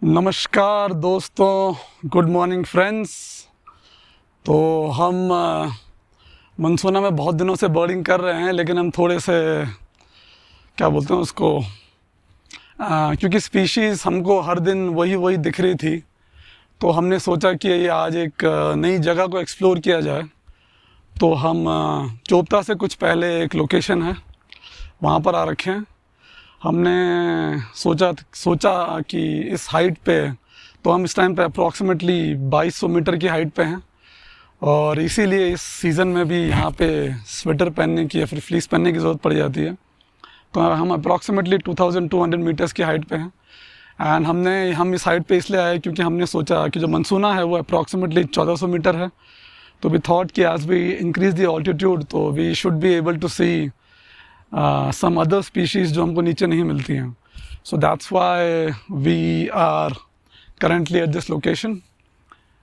नमस्कार दोस्तों, good morning friends. तो हम मनसूना में बहुत दिनों से बर्डिंग कर रहे हैं, लेकिन हम थोड़े से क्या बोलते हैं उसको क्योंकि स्पीशीज़ हमको हर दिन वही दिख रही थी, तो हमने सोचा कि ये आज एक नई जगह को एक्सप्लोर किया जाए। तो हम चोपता से कुछ पहले एक लोकेशन है वहाँ पर आ रखे हैं। हमने सोचा कि इस हाइट पे, तो हम इस टाइम पे अप्रॉक्सीमेटली 2200 मीटर की हाइट पे हैं, और इसीलिए इस सीज़न में भी यहाँ पे स्वेटर पहनने की या फिर फ्लीस पहनने की ज़रूरत पड़ जाती है। तो हम अप्रॉक्सीमेटली 2200 मीटर्स की हाइट पे हैं। एंड हम इस हाइट पे इसलिए आए क्योंकि हमने सोचा कि जो मनसूना है वो अप्रॉक्सीमेटली 1400 मीटर है। तो वी थॉट कि as we increase the altitude तो we should be able to see some other species जो हमको नीचे नहीं मिलती हैं। So that's why we are currently at this location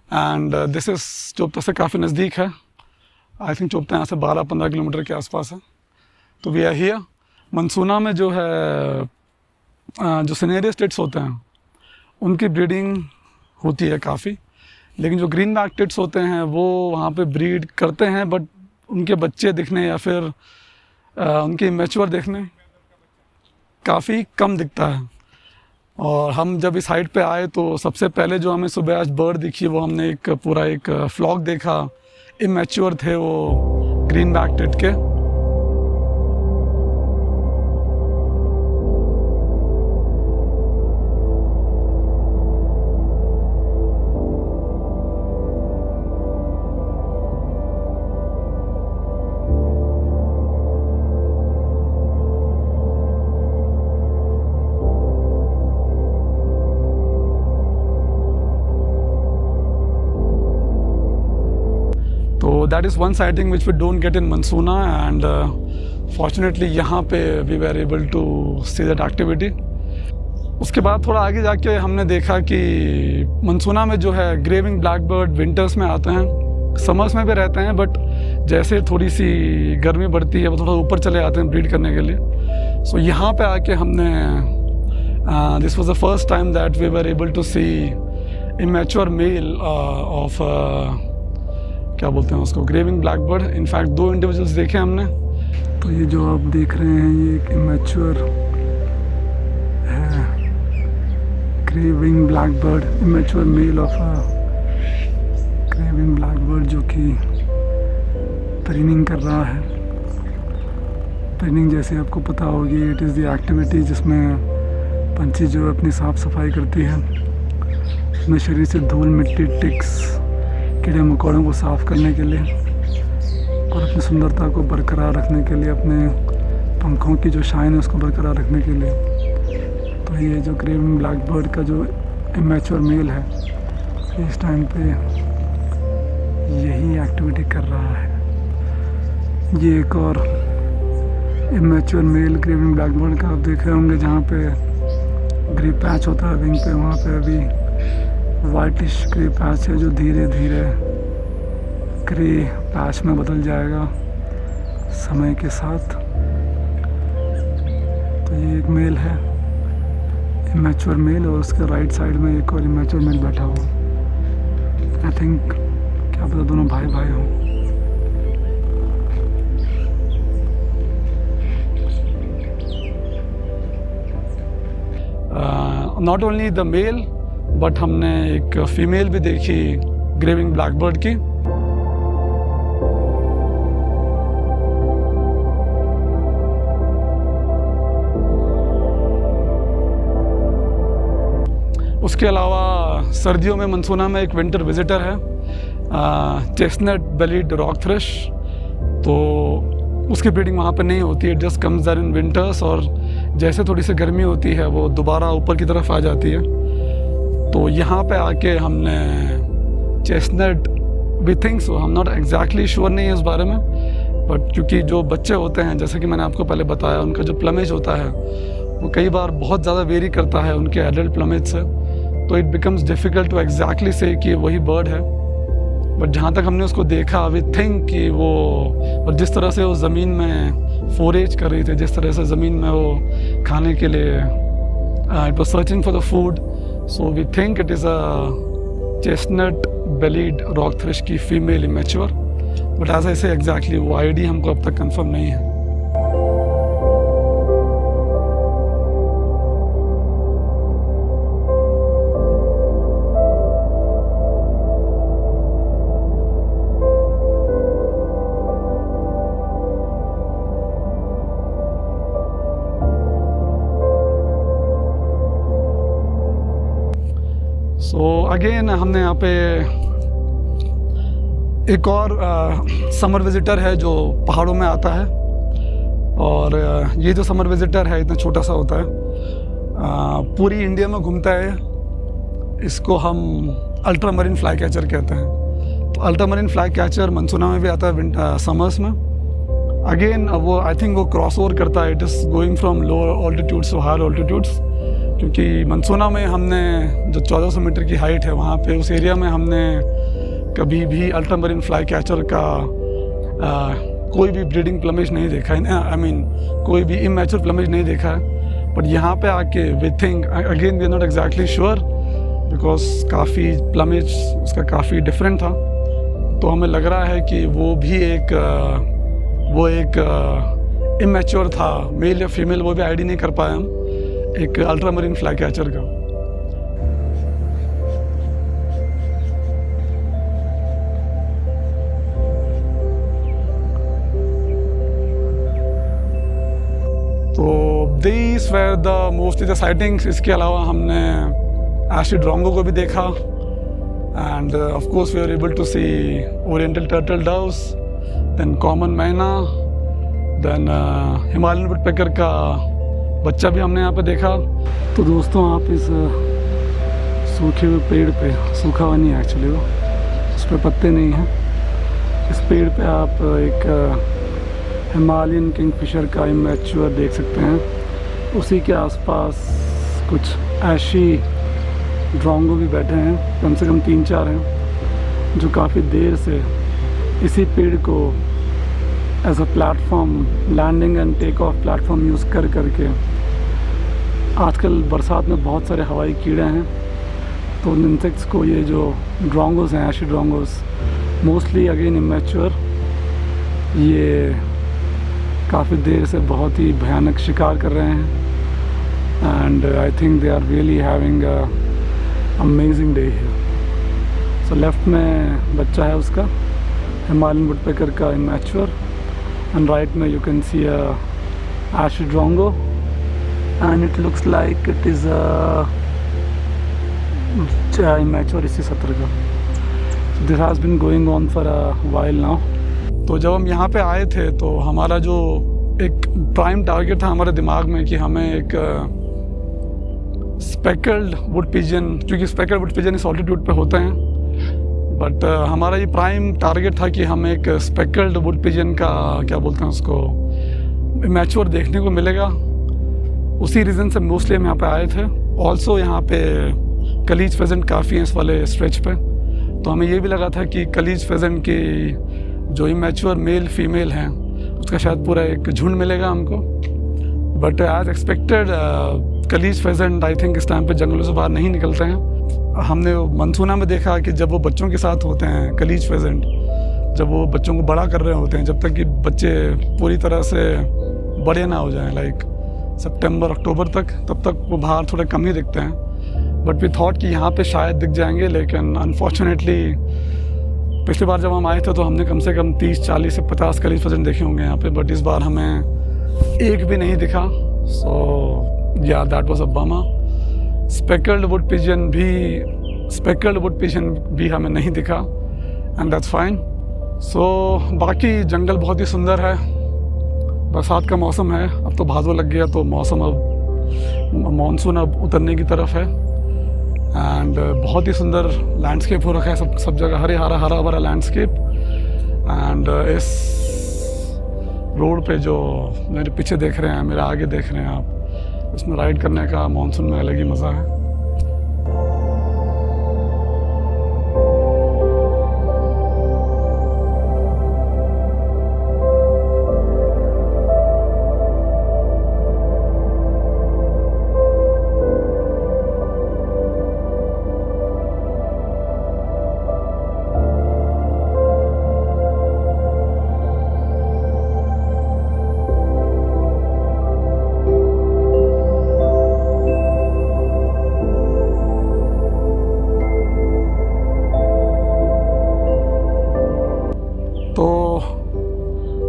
and this is Chopta से काफ़ी नज़दीक है। I think चोपता यहाँ से 12-15 किलोमीटर के आसपास है। तो we are here। मनसूना में जो है जो सिनेरियो स्टेट्स होते हैं उनकी ब्रीडिंग होती है काफ़ी, लेकिन जो ग्रीन बैक टिट्स होते हैं वो वहाँ पे ब्रीड करते हैं, बट उनके बच्चे दिखने या फिर उनके मैच्योर देखने काफ़ी कम दिखता है। और हम जब इस हाइट पे आए तो सबसे पहले जो हमें सुबह आज बर्ड दिखी वो हमने एक फ्लॉक देखा। इमैच्योर थे वो ग्रीन बैक टिट के। तो that is one sighting which we don't get in मनसूना, एंड फॉर्चुनेटली यहाँ पे we were able to see that activity. उसके बाद थोड़ा आगे जाके हमने देखा कि मनसूना में जो है ग्रेविंग ब्लैक बर्ड विंटर्स में आते हैं, समर्स में भी रहते हैं, बट जैसे थोड़ी सी गर्मी बढ़ती है वो थोड़ा ऊपर चले आते हैं ब्रीड करने के लिए। सो यहाँ पे आके हमने this was the first time that we were able to see immature male of क्या बोलते हैं उसको, grey winged blackbird. In fact 2 individuals देखे हमने। तो ये जो आप देख रहे हैं ये एक इमैच्योर है grey wing blackbird, immature male of grey wing blackbird, जो कि ट्रेनिंग कर रहा है। ट्रेनिंग जैसे आपको पता होगी, इट इज़ द एक्टिविटी जिसमें पंछी जो है अपनी साफ़ सफाई करती है, अपने शरीर से धूल मिट्टी टिक्स कीड़े मकोड़ों को साफ़ करने के लिए और अपनी सुंदरता को बरकरार रखने के लिए, अपने पंखों की जो शाइन है उसको बरकरार रखने के लिए। तो ये जो ग्रेविंग ब्लैक बर्ड का जो इमैच्योर मेल है इस टाइम पे यही एक्टिविटी कर रहा है। ये एक और इमैच्योर मेल ग्रेविंग ब्लैक बर्ड का आप देख रहे होंगे, जहाँ पे ग्रे पैच होता है विंग पे, वहाँ पे अभी वाइटिश ग्रे पैच है जो धीरे धीरे ग्रे पैच में बदल जाएगा समय के साथ। तो ये एक मेल है, इमैच्योर मेल, और उसके राइट साइड में एक और इमैच्योर मेल बैठा हुआ। आई थिंक क्या पता दोनों भाई भाई हों। Not only the male but हमने एक फीमेल भी देखी ग्रेविंग ब्लैक बर्ड की। उसके अलावा सर्दियों में मनसूना में एक विंटर विजिटर है, चेस्टनट बेलीड रॉक थ्रश। तो उसकी ब्रीडिंग वहाँ पर नहीं होती है, just comes there in winters, और जैसे थोड़ी सी गर्मी होती है वो दोबारा ऊपर की तरफ आ जाती है। तो यहाँ पे आके हमने चेस्टनट, वी थिंक सो, हम नॉट एग्जैक्टली श्योर नहीं है इस बारे में, बट क्योंकि जो बच्चे होते हैं जैसे कि मैंने आपको पहले बताया, उनका जो प्लमेज होता है वो कई बार बहुत ज़्यादा वेरी करता है उनके एडल्ट प्लमेज से, तो it becomes difficult to exactly say कि वही बर्ड है। बट जहाँ तक हमने उसको देखा, वी थिंक कि वो, और जिस तरह से वो ज़मीन में फोरेज कर रही थी, जिस तरह से ज़मीन में वो खाने के लिए it was searching for the food, so we think it is a chestnut bellied rock thrush की female immature, but as I say exactly वो आईडी हमको अब तक कंफर्म नहीं है। सो अगेन हमने यहाँ पे एक और समर विज़िटर है जो पहाड़ों में आता है, और ये जो समर विज़िटर है इतना छोटा सा होता है, पूरी इंडिया में घूमता है। इसको हम अल्ट्रा मरीन फ्लाई कैचर कहते हैं। तो ultramarine flycatcher Mansuna में भी आता है, समर्स में। अगेन वो आई थिंक वो क्रॉस ओवर करता है, it is going from lower altitudes to higher altitudes, क्योंकि मनसूना में हमने जो 1400 मीटर की हाइट है वहाँ पे उस एरिया में हमने कभी भी अल्ट्रा मरीन फ्लाई कैचर का कोई भी ब्रीडिंग प्लमेज नहीं देखा है। आई मीन कोई भी इमेच्योर प्लमेज नहीं देखा है। बट यहाँ पे आके we think again we are not exactly sure, because काफ़ी प्लमेज उसका काफ़ी डिफरेंट था। तो हमें लग रहा है कि वो भी एक इमेच्योर था, मेल या फीमेल वो भी आईडी नहीं कर पाए हम, एक अल्ट्रा मरीन फ्लाई कैचर का। तो these were the mostly the sightings. इसके अलावा हमने एसिड रोंगो को भी देखा, and of course we are able to see oriental turtle doves, then common myna, then Himalayan woodpecker का बच्चा भी हमने यहाँ पे देखा। तो दोस्तों आप इस सूखे हुए पेड़ पे, सूखा हुआ नहीं एक्चुअली वो, उस पर पत्ते नहीं हैं, इस पेड़ पे आप एक हिमालयन किंगफिशर का इमेच्योर देख सकते हैं। उसी के आसपास कुछ ऐशी ड्रोंगो भी बैठे हैं, कम से कम 3-4 हैं, जो काफ़ी देर से इसी पेड़ को as a platform, landing and take off platform use करके, आजकल बरसात में बहुत सारे हवाई कीड़े हैं, तो उन इंसेक्ट्स को ये जो ड्रोंगोस हैं, ऐशी ड्रोंगोस, मोस्टली अगेन इमेच्योर, ये काफ़ी देर से बहुत ही भयानक शिकार कर रहे हैं। And I think they are really having a amazing day here. So left में बच्चा है उसका, हिमालयन वुडपेकर का इमेच्योर, एंड राइट में you can see a ashy drongo, and it looks like it is a immature इसी सत्र का। This has been going on for a while now। तो जब हम यहाँ पे आए थे तो हमारा जो एक प्राइम टारगेट था हमारे दिमाग में कि हमें एक स्पेकल्ड वुड पिजन, क्योंकि स्पेकल्ड वुड पिजन इस ऑल्टीट्यूड पे होते हैं, बट हमारा ये प्राइम टारगेट था कि हमें एक स्पेकल्ड वुड पिजन का, क्या बोलते हैं उसको, इमेच्योर देखने को मिलेगा। उसी रीज़न से मोस्टली हम यहाँ पे आए थे। ऑल्सो यहाँ पे कलीज फेजेंट काफ़ी हैं इस वाले स्ट्रेच पे, तो हमें ये भी लगा था कि कलीज फेजेंट की जो इमेच्योर मेल फीमेल हैं उसका शायद पूरा एक झुंड मिलेगा हमको। But as expected kalij pheasant I think इस टाइम पे जंगलों से बाहर नहीं निकलते हैं। हमने मनसूना में देखा कि जब वो बच्चों के साथ होते हैं कलीज फेजेंट, जब वो बच्चों को बड़ा कर रहे होते हैं, जब तक कि बच्चे पूरी तरह से बड़े ना हो जाएं, लाइक सितंबर अक्टूबर तक, तब तक वो बाहर थोड़े कम ही दिखते हैं। बट वी थॉट कि यहाँ पे शायद दिख जाएंगे, लेकिन अनफॉर्चुनेटली पिछली बार जब हम आए थे तो हमने कम से कम 30, 40 से 50 कलीज फेजेंट देखे होंगे यहाँ पे, बट इस बार हमें एक भी नहीं दिखा। सो या that was a bummer. Speckled would pigeon भी हमें नहीं दिखा, एंड दैट्स फाइन। सो बाकी जंगल बहुत ही सुंदर है। बरसात का मौसम है, अब तो भादों लग गया, तो मौसम अब मानसून अब उतरने की तरफ है, एंड बहुत ही सुंदर लैंडस्केप हो रखा है, सब जगह हरा भरा लैंडस्केप। एंड इस रोड पे जो मेरे पीछे देख रहे हैं, मेरे आगे देख रहे हैं आप, इसमें राइड करने का मानसून में अलग ही मज़ा है।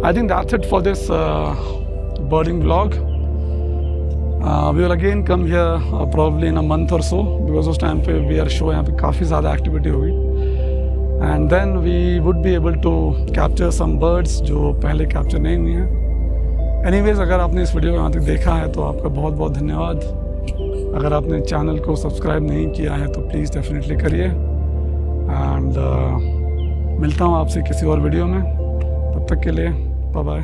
I think that's it for this birding vlog. We will again come here probably in a month or so, because उस टाइम पे we are sure यहाँ पे काफ़ी ज़्यादा एक्टिविटी होगी, and then we would be able to capture some birds जो पहले capture नहीं हुई हैं. Anyways, अगर आपने इस वीडियो को यहाँ तक देखा है तो आपका बहुत बहुत धन्यवाद. अगर आपने चैनल को सब्सक्राइब नहीं किया है तो प्लीज़ डेफिनेटली करिए. एंड मिलता हूँ आपसे किसी और वीडियो में. तब तक के लिए बाय बाय.